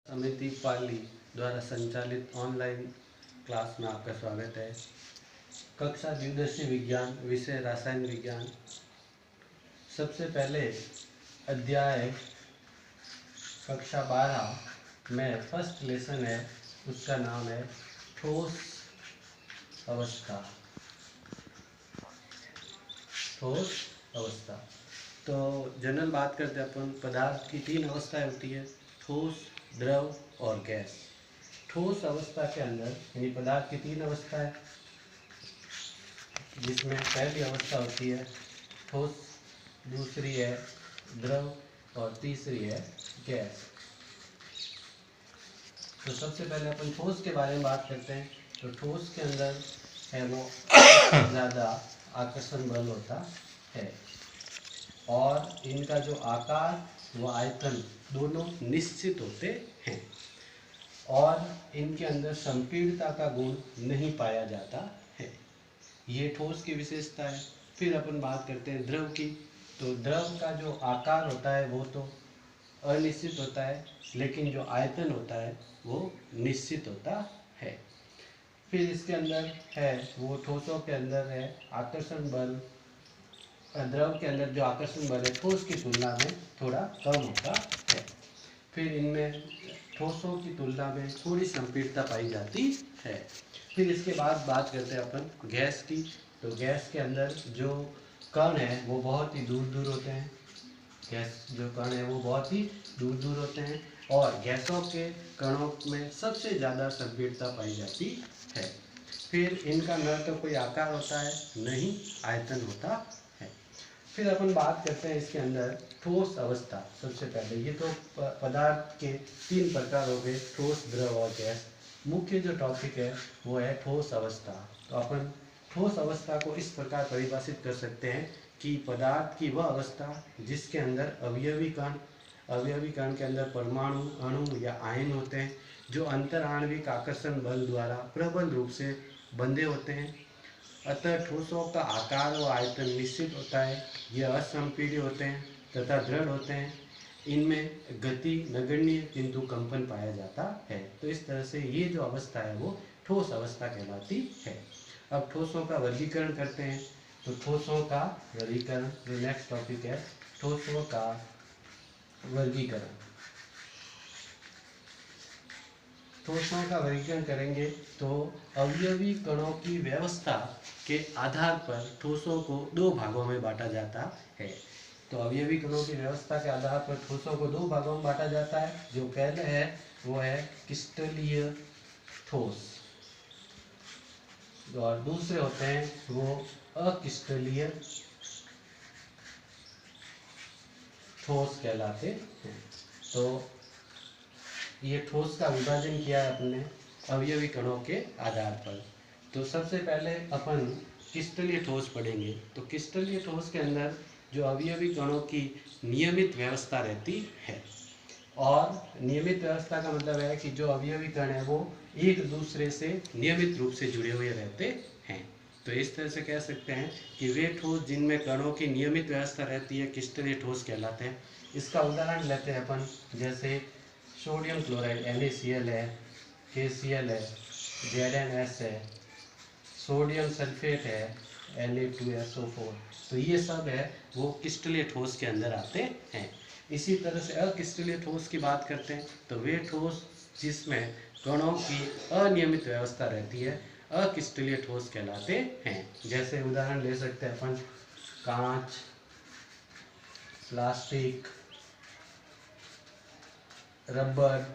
समिति पाली द्वारा संचालित ऑनलाइन क्लास में आपका स्वागत है। कक्षा द्विदर्शी विज्ञान, विषय रसायन विज्ञान। सबसे पहले अध्याय कक्षा 12 में फर्स्ट लेसन है, उसका नाम है ठोस अवस्था। ठोस अवस्था। तो जनरल बात करते हैं अपन, पदार्थ की 3 अवस्थाएं होती है, ठोस, द्रव और गैस। ठोस अवस्था के अंदर यानी पदार्थ की 3 अवस्थाएं, जिसमें पहली अवस्था होती है ठोस, दूसरी है द्रव और तीसरी है गैस। तो सबसे पहले अपन ठोस के बारे में बात करते हैं। तो ठोस के अंदर है वो ज़्यादा आकर्षण बल होता है और इनका जो आकार व आयतन दोनों निश्चित होते हैं और इनके अंदर संपीड़ितता का गुण नहीं पाया जाता है। ये ठोस की विशेषता है। फिर अपन बात करते हैं द्रव की। तो द्रव का जो आकार होता है वो तो अनिश्चित होता है, लेकिन जो आयतन होता है वो निश्चित होता है। फिर इसके अंदर है वो ठोसों के अंदर है आकर्षण बल। द्रव के अंदर जो आकर्षण बल है ठोस की तुलना में थोड़ा कम होता है। फिर इनमें ठोसों की तुलना में थोड़ी संपीड़ितता पाई जाती है। फिर इसके बाद बात करते हैं अपन गैस की। तो गैस के अंदर जो कण है वो बहुत ही दूर दूर होते हैं। गैस जो कण है वो बहुत ही दूर दूर होते हैं और गैसों के कणों में सबसे ज़्यादा संपीड़ितता पाई जाती है। फिर इनका न तो कोई आकार होता है, न ही आयतन होता है। फिर अपन बात करते हैं इसके अंदर ठोस अवस्था। सबसे पहले ये तो पदार्थ के 3 प्रकार हो गए, ठोस, द्रव और गैस। मुख्य जो टॉपिक है वो है ठोस अवस्था। तो अपन ठोस अवस्था को इस प्रकार परिभाषित कर सकते हैं कि पदार्थ की वह अवस्था जिसके अंदर अवयवी कण के अंदर परमाणु, अणु या आयन होते हैं, जो अंतर आणविक आकर्षण बल द्वारा प्रबल रूप से बंधे होते हैं। अतः ठोसों का आकार व आयतन निश्चित होता है, ये असंपीड्य होते हैं तथा दृढ़ होते हैं। इनमें गति नगण्य किंतु कंपन पाया जाता है। तो इस तरह से ये जो अवस्था है वो ठोस अवस्था कहलाती है। अब ठोसों का वर्गीकरण करते हैं। तो ठोसों का वर्गीकरण जो नेक्स्ट टॉपिक है, ठोसों का वर्गीकरण। ठोसों का वर्गीकरण करेंगे तो अवयवी कणों की व्यवस्था के आधार पर ठोसों को 2 भागों में बांटा जाता है। तो अवयवी कणों की व्यवस्था के आधार पर ठोसों को 2 भागों में बांटा जाता है। जो पहले है वो है क्रिस्टलीय ठोस और दूसरे होते हैं वो अक्रिस्टलीय ठोस कहलाते हैं। तो ये ठोस का विभाजन किया है अपने अवयवी कणों के आधार पर। तो सबसे पहले अपन क्रिस्टलीय ठोस पढ़ेंगे। तो क्रिस्टलीय ठोस के अंदर जो अवयवी कणों की नियमित व्यवस्था रहती है और नियमित व्यवस्था का मतलब है कि जो अवयवी कण है वो एक दूसरे से नियमित रूप से जुड़े हुए रहते हैं। तो इस तरह से कह सकते हैं कि वे ठोस जिनमें कणों की नियमित व्यवस्था रहती है क्रिस्टलीय ठोस कहलाते हैं। इसका उदाहरण लेते हैं अपन, जैसे सोडियम क्लोराइड NaCl है, KCl है, ZnS है, सोडियम सल्फेट है Na2SO4। तो ये सब है वो क्रिस्टलीय ठोस के अंदर आते हैं। इसी तरह से अक्रिस्टलीय ठोस की बात करते हैं। तो वे ठोस जिसमें कणों की अनियमित व्यवस्था रहती है अक्रिस्टलीय ठोस कहलाते हैं। जैसे उदाहरण ले सकते हैं अपन कांच, प्लास्टिक, रबर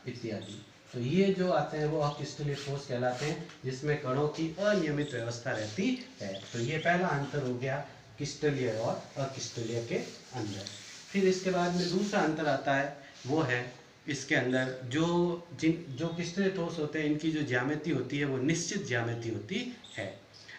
इत्यादि। तो ये जो आते हैं वो अक्रिस्टलीय ठोस कहलाते हैं, जिसमें कणों की अनियमित व्यवस्था रहती है। तो ये पहला अंतर हो गया क्रिस्टलीय और अक्रिस्टलीय के अंदर। फिर इसके बाद में दूसरा अंतर आता है वो है इसके अंदर जो क्रिस्टलीय ठोस होते हैं इनकी जो ज्यामिति होती है वो निश्चित ज्यामिति होती है।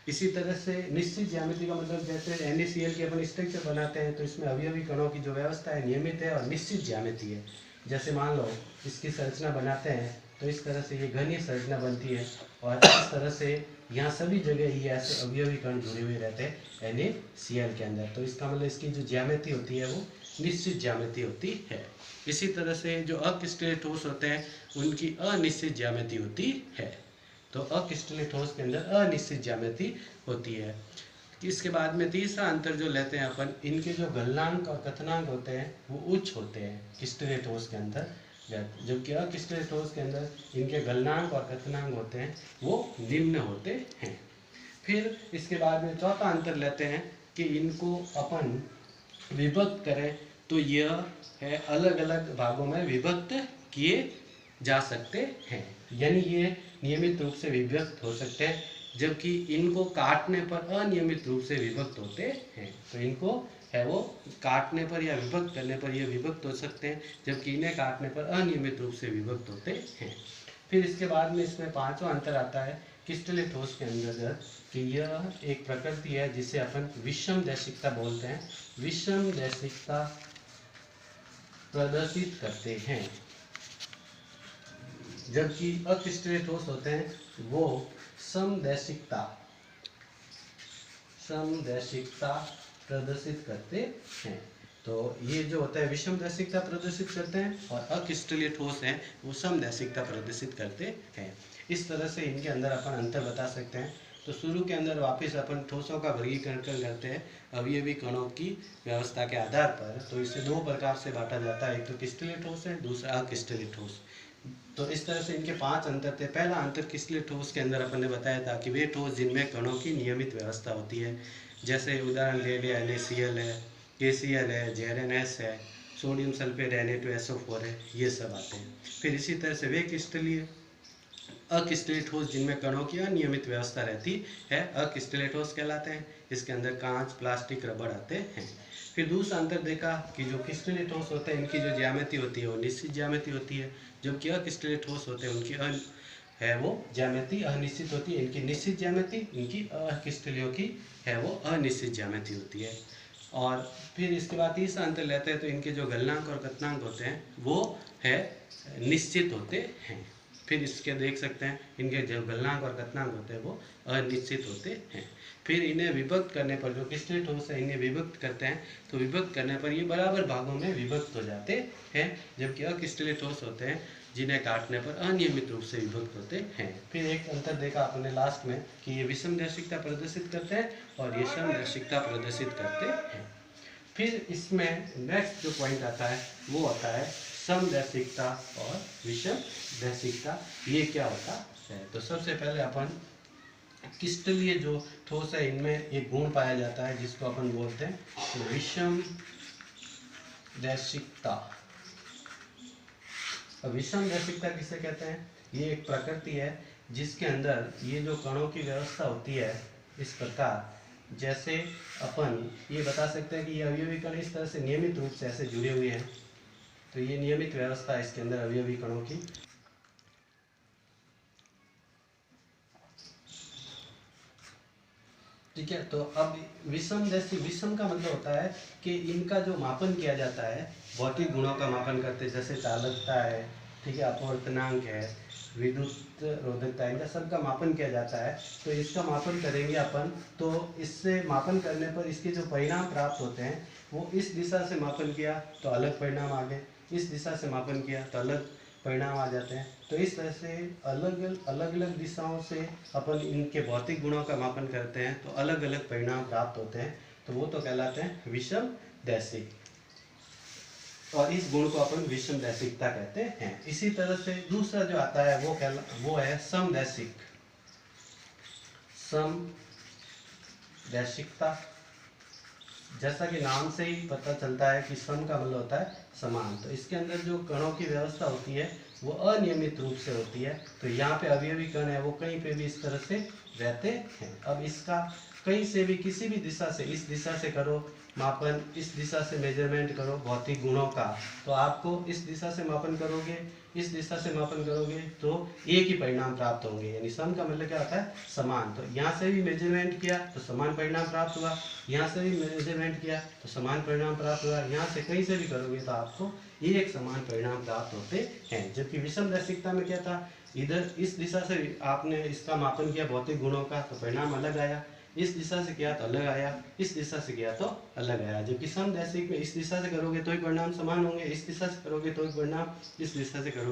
इसी तरह से निश्चित ज्यामिति का मतलब जैसे NaCl की अपन स्ट्रक्चर बनाते हैं तो इसमें अवयवी कणों की जो व्यवस्था है नियमित है और निश्चित ज्यामिति है। जैसे मान लो इसकी संरचना बनाते हैं तो इस तरह से ये घनीय संरचना बनती है और इस तरह से यहाँ सभी जगह ये ऐसे अवयवी कण जुड़े हुए रहते हैं NaCl के अंदर। तो इसका मतलब इसकी जो ज्यामिति होती है वो निश्चित ज्यामिति होती है। इसी तरह से जो अक्रिस्टलीय ठोस होते हैं उनकी अनिश्चित ज्यामिति होती है। तो अक्रिस्टलीय ठोस के अंदर अनिश्चित ज्यामिति होती है। इसके बाद में तीसरा अंतर जो लेते हैं अपन, इनके जो गलनांक और कथनांक होते हैं वो उच्च होते हैं क्रिस्टलीय ठोस के अंदर, जबकि अक्रिस्टलीय ठोस के अंदर इनके गलनांक और कथनांक होते हैं वो निम्न होते हैं। फिर इसके बाद में चौथा अंतर लेते हैं कि इनको अपन विभक्त करें तो यह है अलग अलग भागों में विभक्त किए जा सकते हैं, यानी ये नियमित रूप से विभक्त हो सकते हैं, जबकि इनको काटने पर अनियमित रूप से विभक्त होते हैं। तो इनको है वो काटने पर या विभक्त करने पर ये विभक्त हो सकते हैं, जबकि इन्हें काटने पर अनियमित रूप से विभक्त होते हैं। फिर इसके बाद में इसमें पांचवा अंतर आता है क्रिस्टलीय ठोस के अंदर कि यह एक प्रकृति है जिसे अपन विषम दैशिकता बोलते हैं, विषम दैशिकता प्रदर्शित करते हैं, जबकि अक्रिस्टलीय ठोस होते हैं वो समदैशिकता प्रदर्शित करते हैं। तो ये जो होता है विषम दैशिकता प्रदर्शित करते हैं और अक्रिस्टलीय ठोस हैं वो समदैशिकता प्रदर्शित करते हैं। इस तरह से इनके अंदर अपन अंतर बता सकते हैं। तो शुरू के अंदर वापस अपन ठोसों का वर्गीकरण करते हैं अवयवी कणों की व्यवस्था के आधार पर। तो इसे दो प्रकार से बांटा जाता है, एक तो क्रिस्टलीय ठोस है, दूसरा अक्रिस्टलीय ठोस। तो इस तरह से इनके पांच अंतर थे। पहला अंतर क्रिस्टलीय ठोस के अंदर अपन ने बताया था कि वे ठोस जिनमें कणों की नियमित व्यवस्था होती है, जैसे उदाहरण ले लिया NaCl है, KCl है, ZnS है, सोडियम सल्फेट Na2SO4 है, ये सब आते हैं। फिर इसी तरह से वे क्रिस्टलीय अक्रिस्टलीय ठोस जिनमें कणों की अनियमित व्यवस्था रहती है अक्रिस्टलीय ठोस कहलाते हैं। इसके अंदर कांच, प्लास्टिक, रबड़ आते हैं। फिर दूसरा अंतर देखा कि जो क्रिस्टलीय ठोस होते हैं इनकी जो ज्यामिति होती है वो निश्चित ज्यामिति होती है, जबकि अक्रिस्टलीय ठोस होते हैं उनकी है वो ज्यामिति अनिश्चित होती है। इनकी निश्चित ज्यामिति, इनकी अक्रिस्टलीयों की है वो अनिश्चित ज्यामिति होती है। और फिर इसके बाद तीसरा अंतर लेते हैं तो इनके जो गलनांक और कथनांक होते हैं वो है निश्चित होते हैं। फिर इसके देख सकते हैं इनके जो गलनांक और कथनांक होते हैं वो अनिश्चित होते हैं। फिर इन्हें विभक्त करने पर जो क्रिस्टलीय ठोस है इन्हें विभक्त करते हैं तो विभक्त करने पर ये बराबर भागों में विभक्त हो जाते हैं, जबकि अक्रिस्टलीय ठोस होते हैं जिन्हें काटने पर अनियमित रूप से विभक्त होते हैं। फिर एक अंतर देखा आपने लास्ट में कि ये विषम दैशिकता प्रदर्शित करते हैं और ये समदैशिकता प्रदर्शित करते हैं। फिर इसमें नेक्स्ट जो पॉइंट आता है वो आता है समदैशिकता और विषम दैशिकता, ये क्या होता है। तो सबसे पहले अपन क्रिस्टलीय जो ठोस है इनमें एक गुण पाया जाता है जिसको अपन बोलते हैं विषम दैशिकता। विषम दैशिकता किसे कहते हैं? ये एक प्रकृति है जिसके अंदर ये जो कणों की व्यवस्था होती है इस प्रकार, जैसे अपन ये बता सकते हैं कि ये अवयवी कण इस तरह से नियमित रूप से ऐसे जुड़े हुए हैं, तो ये नियमित व्यवस्था है इसके अंदर अवयवी कणों की। ठीक है, तो अब विषम का मतलब होता है कि इनका जो मापन किया जाता है भौतिक गुणों का मापन करते, जैसे चालकता है, ठीक है, अपवर्तनांक है, विद्युत रोधकता, इनका सबका मापन किया जाता है। तो इसका मापन करेंगे अपन, तो इससे मापन करने पर इसके जो परिणाम प्राप्त होते हैं वो इस दिशा से मापन किया तो अलग परिणाम आ गए, इस दिशा से मापन किया तो अलग परिणाम आ जाते हैं। तो इस तरह से अलग अलग दिशाओं से अपन इनके भौतिक गुणों का मापन करते हैं तो अलग अलग परिणाम प्राप्त होते हैं, तो वो तो कहलाते हैं विषम दैशिक, और इस गुण को अपन विषम दैशिकता कहते हैं। इसी तरह से दूसरा जो आता है वो है समदैशिक, समदैशिकता। जैसा कि नाम से ही पता चलता है कि सम का मतलब होता है समान, तो इसके अंदर जो कणों की व्यवस्था होती है वो अनियमित रूप से होती है। तो यहाँ पे अवयवी कण है वो कहीं पे भी इस तरह से रहते हैं। अब इसका कहीं से भी किसी भी दिशा से, इस दिशा से करो मापन, इस दिशा से मेजरमेंट करो भौतिक गुणों का, तो आपको इस दिशा से मापन करोगे, इस दिशा से मापन करोगे तो एक ही परिणाम प्राप्त होंगे। यानी सम का मतलब क्या होता है समान। तो यहाँ से भी मेजरमेंट किया तो समान परिणाम प्राप्त हुआ, यहाँ से भी मेजरमेंट किया तो समान परिणाम प्राप्त हुआ, यहाँ से कहीं से भी करोगे तो आपको एक समान परिणाम प्राप्त होते हैं। जबकि विषम दैशिकता में क्या था, इधर इस दिशा से आपने इसका मापन किया भौतिक गुणों का तो परिणाम अलग आया, इस दिशा से किया तो अलग आया, इस दिशा से किया तो अलग आया। जबकि समदैशिक में इस दिशा से करोगे तो ही परिणाम समान होंगे, इस दिशा से करोगे तो ही परिणाम, इस दिशा से करोगे